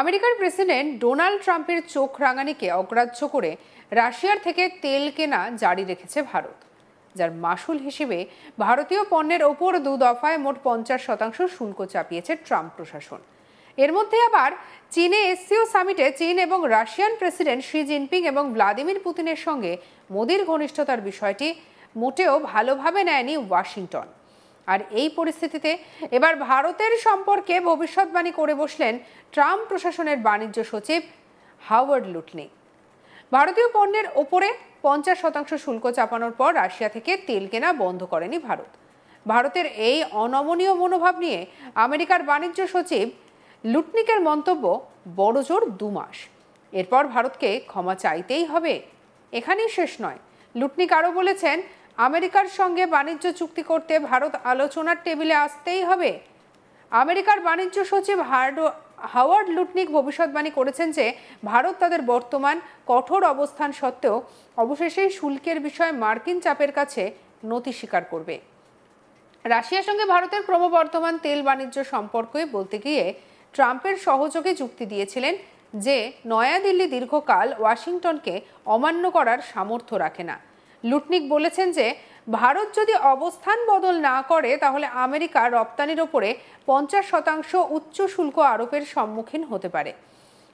আমেরিকার president Donald ট্রাম্পের চোখ রাঙানিকে অগ্রাহ্য করে রাশিয়ার থেকে তেল কেনা জারি রেখেছে ভারত, যার মাশুল হিসেবে ভারতীয় পণ্যের ওপর 2 দফায় মোট 50% শুল্ক চাপিয়েছে ট্রাম্প প্রশাসন। এর মধ্যে আবার চীনে এসসিও সামিটে চীন এবং রাশিয়ান প্রেসিডেন্ট শি জিনপিং এবং ভ্লাদিমির পুতিনের সঙ্গে মোদির ঘনিষ্ঠতার বিষয়টি মোটেও ভালোভাবে নেয়নি ওয়াশিংটন। আর এই পরিস্থিতিতে এবার ভারতের সম্পর্কে ভবিষ্যৎবাণী করে বসলেন ট্রাম্প প্রশাসনের বাণিজ্য সচিব হাওয়ার্ড লুটনিক। ভারতীয় পণ্যের ওপরে 50% শুল্ক চাপানোর পর রাশিয়া থেকে তেল কেনা বন্ধ করেনি ভারত। ভারতের এই অনমনীয় মনোভাব নিয়ে আমেরিকার বাণিজ্য সচিব লুটনিকের মন্তব্য, বড়জোর 2 মাস, এরপর ভারতকে ক্ষমা চাইতেই হবে। এখানেই শেষ নয়। লুটনিক আরও বলেছেন, আমেরিকার সঙ্গে বাণিজ্য চুক্তি করতে ভারত আলোচনার টেবিলে আসতেই হবে। আমেরিকার বাণিজ্য সচিব হাওয়ার্ড লুটনিক ভবিষ্যৎবাণী করেছেন যে ভারত তাদের বর্তমান কঠোর অবস্থান সত্ত্বেও অবশেষে শুল্কের বিষয়ে মার্কিন চাপের কাছে নতি স্বীকার করবে। রাশিয়ার সঙ্গে ভারতের ক্রমবর্ধমান তেল বাণিজ্য সম্পর্কে বলতে গিয়ে ট্রাম্পের সহযোগে যুক্তি দিয়েছিলেন যে নয়াদিল্লি দীর্ঘকাল ওয়াশিংটনকে অমান্য করার সামর্থ্য রাখে না। লুটনিক বলেছেন যে ভারত যদি অবস্থান বদল না করে তাহলে আমেরিকা রপ্তানির ওপরে 50% উচ্চ শুল্ক আরোপের সম্মুখীন হতে পারে।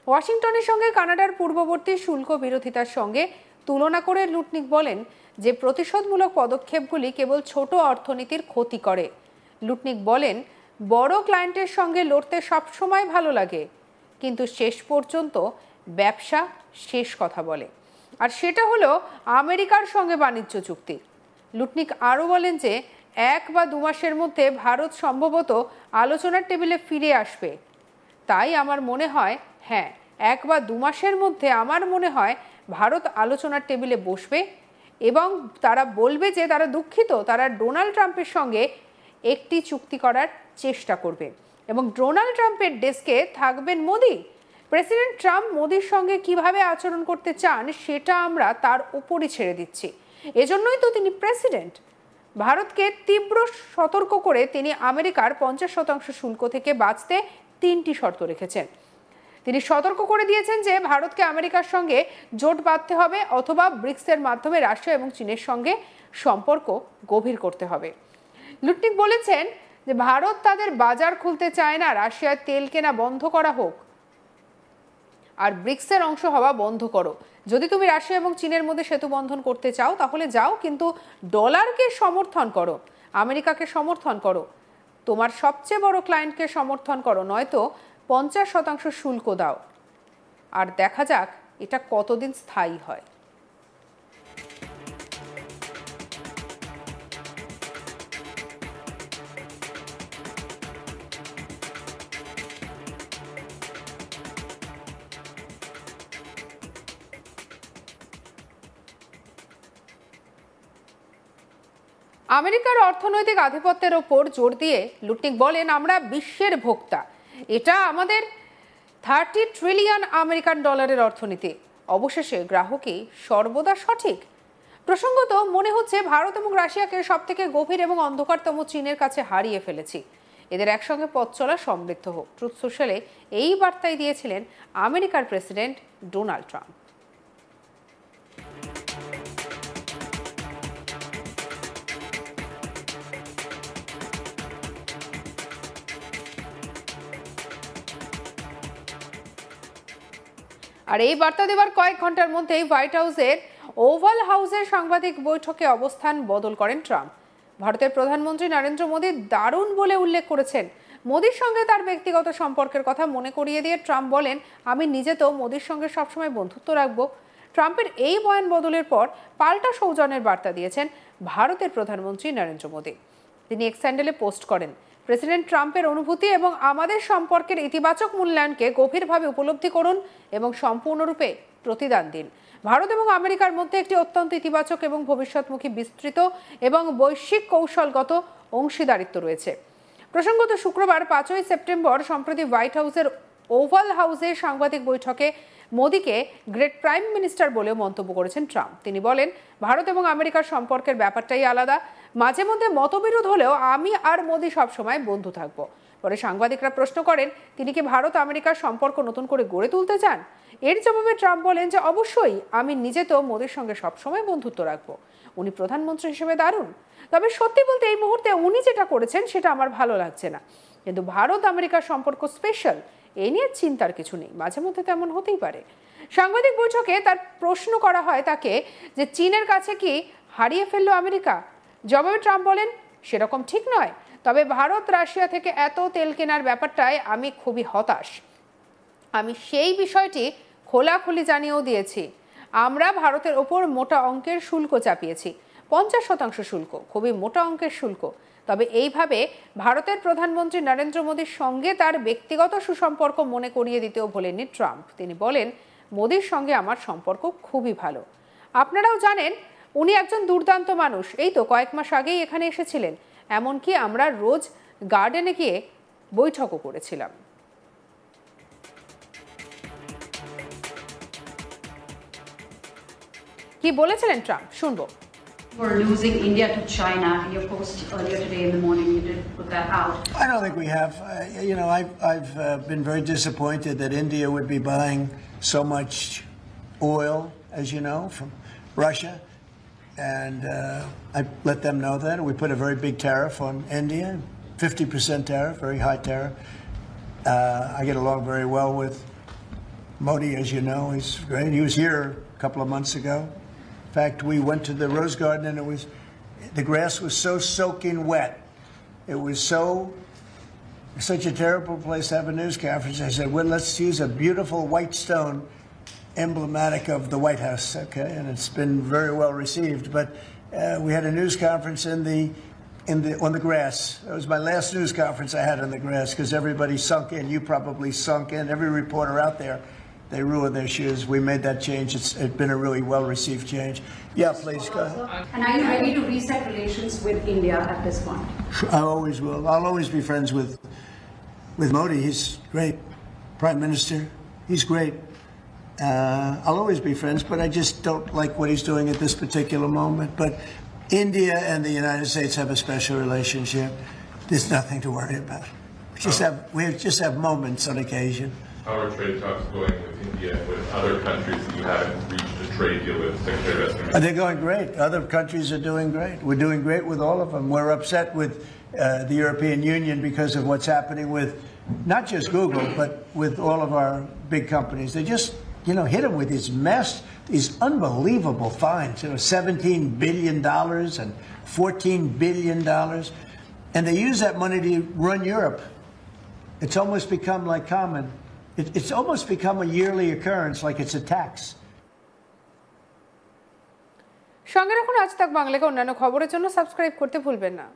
ওয়াশিংটনের সঙ্গে কানাডার পূর্ববর্তী শুল্ক বিরোধিতার সঙ্গে তুলনা করে লুটনিক বলেন যে প্রতিশোধমূলক পদক্ষেপগুলি কেবল ছোট অর্থনীতির ক্ষতি করে। লুটনিক বলেন, বড় ক্লায়েন্টের সঙ্গে লড়তে সবসময় ভালো লাগে, কিন্তু শেষ পর্যন্ত ব্যবসা শেষ কথা বলে, আর সেটা হলো আমেরিকার সঙ্গে বাণিজ্য চুক্তি। লুটনিক আরও বলেন যে 1 বা 2 মাসের মধ্যে ভারত সম্ভবত আলোচনার টেবিলে ফিরে আসবে। তাই আমার মনে হয়, 1 বা 2 মাসের মধ্যে আমার মনে হয় ভারত আলোচনার টেবিলে বসবে এবং তারা বলবে যে তারা দুঃখিত, তারা ডোনাল্ড ট্রাম্পের সঙ্গে একটি চুক্তি করার চেষ্টা করবে এবং ডোনাল্ড ট্রাম্পের ডেস্কে থাকবেন মোদি। প্রেসিডেন্ট ট্রাম্প মোদির সঙ্গে কিভাবে আচরণ করতে চান সেটা আমরা তার উপরই ছেড়ে দিচ্ছি। এজন্যই তো তিনি প্রেসিডেন্ট। ভারতকে তীব্র সতর্ক করে তিনি আমেরিকার 50% শুল্ক থেকে বাঁচতে 3টি শর্ত রেখেছেন। তিনি সতর্ক করে দিয়েছেন যে ভারতকে আমেরিকার সঙ্গে জোট বাঁধতে হবে অথবা ব্রিক্সের মাধ্যমে রাশিয়া এবং চীনের সঙ্গে সম্পর্ক গভীর করতে হবে। লুটনিক বলেছেন যে ভারত তাদের বাজার খুলতে চায় না, রাশিয়ার তেল কেনা বন্ধ করা হোক আর ব্রিক্সের অংশ হওয়া বন্ধ করো। যদি তুমি রাশিয়া এবং চীনের মধ্যে সেতু বন্ধন করতে চাও তাহলে যাও, কিন্তু ডলারকে সমর্থন করো, আমেরিকাকে সমর্থন করো, তোমার সবচেয়ে বড় ক্লায়েন্টকে সমর্থন করো, নয়তো 50% শুল্ক দাও। আর দেখা যাক এটা কতদিন স্থায়ী হয়। আমেরিকার অর্থনৈতিক আধিপত্যের ওপর জোর দিয়ে লুটনিক বলেন, আমরা বিশ্বের ভোক্তা, এটা আমাদের 30 ট্রিলিয়ন আমেরিকান ডলারের অর্থনীতি, অবশেষে গ্রাহকই সর্বদা সঠিক। প্রসঙ্গত মনে হচ্ছে ভারত এবং রাশিয়াকে সবথেকে গভীর এবং অন্ধকারতম চীনের কাছে হারিয়ে ফেলেছি, এদের একসঙ্গে পথ চলা সমৃদ্ধ হোক। ট্রুথ সোশ্যালে এই বার্তাই দিয়েছিলেন আমেরিকার প্রেসিডেন্ট ডোনাল্ড ট্রাম্প। আর এই বার্তা দেওয়ার কয়েক ঘন্টার মধ্যেই হোয়াইট হাউসের ওভাল হাউসের সাংবাদিক বৈঠকে অবস্থান বদল করেন ট্রাম্প। ভারতের প্রধানমন্ত্রী নরেন্দ্র মোদী দারুণ বলে উল্লেখ করেছেন। মোদীর সঙ্গে তার ব্যক্তিগত সম্পর্কের কথা মনে করিয়ে দিয়ে ট্রাম্প বলেন, আমি নিজে তো মোদীর সঙ্গে সবসময় বন্ধুত্ব রাখবো। ট্রাম্পের এই বয়ান বদলের পর পাল্টা সৌজন্যের বার্তা দিয়েছেন ভারতের প্রধানমন্ত্রী নরেন্দ্র মোদী। তিনি এক্স হ্যান্ডেলে পোস্ট করেন, প্রেসিডেন্ট ট্রাম্পের অনুভূতি এবং আমাদের সম্পর্কের ইতিবাচক মূল্যায়নকে গভীরভাবে উপলব্ধি করুন এবং সম্পূর্ণরূপে প্রতিদান দিন। ভারত এবং আমেরিকার মধ্যে একটি অত্যন্ত ইতিবাচক এবং ভবিষ্যৎমুখী বিস্তৃত এবং বৈশ্বিক কৌশলগত অংশীদারিত্ব রয়েছে। প্রসঙ্গত শুক্রবার 5ই সেপ্টেম্বর সম্প্রতি হোয়াইট হাউসের ওভাল হাউসের সাংবাদিক বৈঠকে মোদীকে গ্রেট প্রাইম মিনিস্টার বলেও মন্তব্য করেছেন ট্রাম্প। তিনি বলেন, ভারত এবং আমেরিকার সম্পর্কের ব্যাপারটাই আলাদা, মাঝে মধ্যে মতবিরোধ হলেও আমি আর মোদী সবসময় বন্ধু থাকবো। পরে সাংবাদিকরা প্রশ্ন করেন তিনি কি ভারত আমেরিকার সম্পর্ক নতুন করে গড়ে তুলতে চান। এর জবাবে ট্রাম্প বলেন যে অবশ্যই, আমি নিজে তো মোদির সঙ্গে সবসময় বন্ধুত্ব রাখবো, উনি প্রধানমন্ত্রী হিসেবে দারুণ। তবে সত্যি বলতে এই মুহূর্তে উনি যেটা করেছেন সেটা আমার ভালো লাগছে না, কিন্তু ভারত আমেরিকার সম্পর্ক স্পেশাল, এই নিয়ে চিন্তার কিছু নেই, মাঝে মধ্যে তেমন হতেই পারে। সাংবাদিক বৈঠকে তার প্রশ্ন করা হয় তাকে যে চীনের কাছে কি হারিয়ে ফেললো আমেরিকা। জবাবে ট্রাম্প বলেন সেরকম ঠিক নয়, তবে ভারত রাশিয়া থেকে এত তেল কেনার ব্যাপারটায় আমি খুবই হতাশ। আমি সেই বিষয়টি খোলাখুলি জানিয়েও দিয়েছি। আমরা ভারতের ওপর মোটা অঙ্কের শুল্ক চাপিয়েছি, 50% শুল্ক, খুবই মোটা অঙ্কের শুল্ক। তবে এইভাবে ভারতের প্রধানমন্ত্রী নরেন্দ্র মোদীর সঙ্গে তার ব্যক্তিগত সুসম্পর্ক মনে করিয়ে দিতেও ভোলেননি ট্রাম্প। তিনি বলেন মোদীর সঙ্গে আমার সম্পর্ক খুবই ভালো। আপনারাও জানেন উনি একজন দুর্দান্ত মানুষ, এই তো কয়েক মাস আগেই এখানে এসেছিলেন, এমনকি আমরা রোজ গার্ডেনে গিয়ে বৈঠকও করেছিলাম। কি বলেছিলেন ট্রাম্প শুনবো। We're losing India to China. Your post earlier today in the morning, you did put that out. I don't think we have. I've been very disappointed that India would be buying so much oil, as you know, from Russia. And I let them know that. We put a very big tariff on India, 50% tariff, very high tariff. I get along very well with Modi, as you know. He's great. He was here a couple of months ago. In fact, we went to the Rose Garden and the grass was so soaking wet. It was such a terrible place to have a news conference. I said, well, let's use a beautiful white stone emblematic of the White House, okay? And it's been very well received. But we had a news conference on the grass. It was my last news conference I had on the grass because everybody sunk in. You probably sunk in. Every reporter out there, they ruined their shoes. We made that change. It's been a really well-received change. Yeah, please, go ahead. And are you ready to reset relations with India at this point? I always will. I'll always be friends with Modi. He's great. Prime Minister, he's great. I'll always be friends, but I just don't like what he's doing at this particular moment. But India and the United States have a special relationship. There's nothing to worry about. We just have moments on occasion. How are trade talks going with India and with other countries that you haven't reached a trade deal with, Secretary of State? They're going great. Other countries are doing great. We're doing great with all of them. We're upset with the European Union because of what's happening with not just Google, but with all of our big companies. They just, hit them with these unbelievable fines, $17 billion and $14 billion. And they use that money to run Europe. It's almost become like common. It's almost become a yearly occurrence, like it's a tax. সঙ্গে রাখুন আজ তাক বাংলাকে অন্যান্য খবরের জন্য subscribe করতে ভুলবেন না।